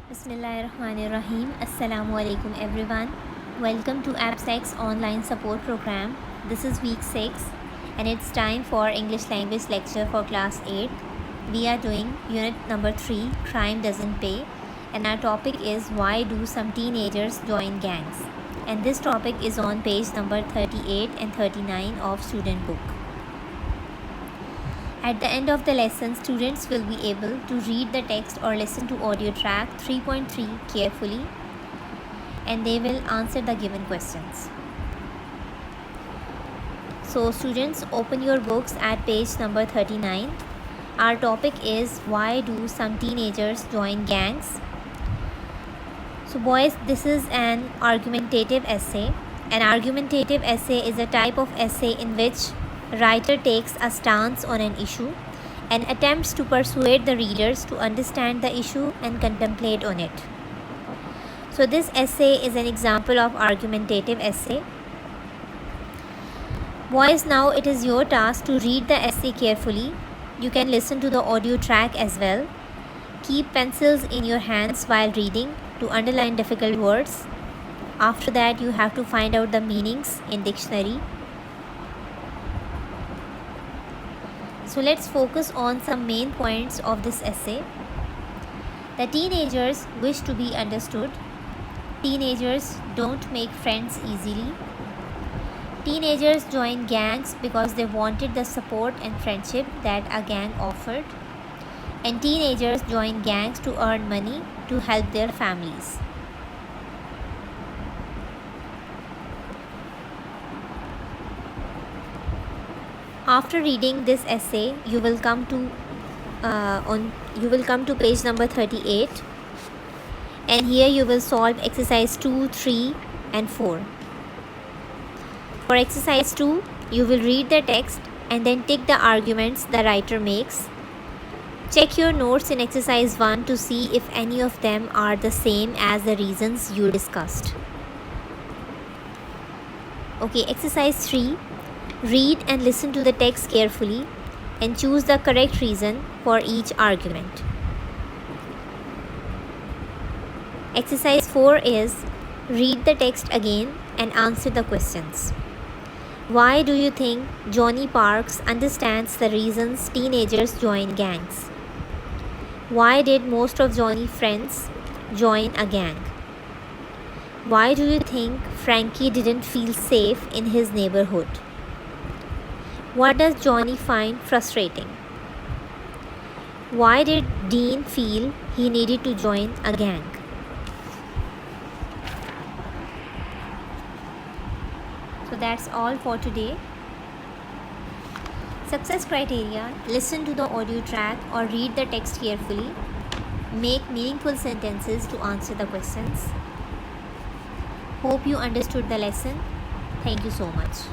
Bismillahirrahmanirrahim. Assalamualaikum everyone. Welcome to AppSec's online support program. This is week 6 and it's time for English language lecture for class 8. We are doing unit number 3, Crime Doesn't Pay, and our topic is why do some teenagers join gangs? And this topic is on page number 38 and 39 of student book. At the end of the lesson, students will be able to read the text or listen to audio track 3.3 carefully, and they will answer the given questions. So students, open your books at page number 39. Our topic is why do some teenagers join gangs? So boys, this is an argumentative essay. An argumentative essay is a type of essay in which writer takes a stance on an issue and attempts to persuade the readers to understand the issue and contemplate on it. So this essay is an example of argumentative essay. Boys, now it is your task to read the essay carefully. You can listen to the audio track as well. Keep pencils in your hands while reading to underline difficult words. After that, you have to find out the meanings in dictionary. So let's focus on some main points of this essay. The teenagers wish to be understood. Teenagers don't make friends easily. Teenagers join gangs because they wanted the support and friendship that a gang offered. And teenagers join gangs to earn money to help their families. After reading this essay, you will come to page number 38, and here you will solve exercise 2, 3 and 4. For exercise 2, you will read the text and then tick the arguments the writer makes. Check your notes in exercise 1 to see if any of them are the same as the reasons you discussed. Okay, exercise 3. Read and listen to the text carefully and choose the correct reason for each argument. Exercise 4 is read the text again and answer the questions. Why do you think Johnny Parks understands the reasons teenagers join gangs? Why did most of Johnny's friends join a gang? Why do you think Frankie didn't feel safe in his neighborhood? What does Johnny find frustrating? Why did Dean feel he needed to join a gang? So that's all for today. Success criteria: listen to the audio track or read the text carefully. Make meaningful sentences to answer the questions. Hope you understood the lesson. Thank you so much.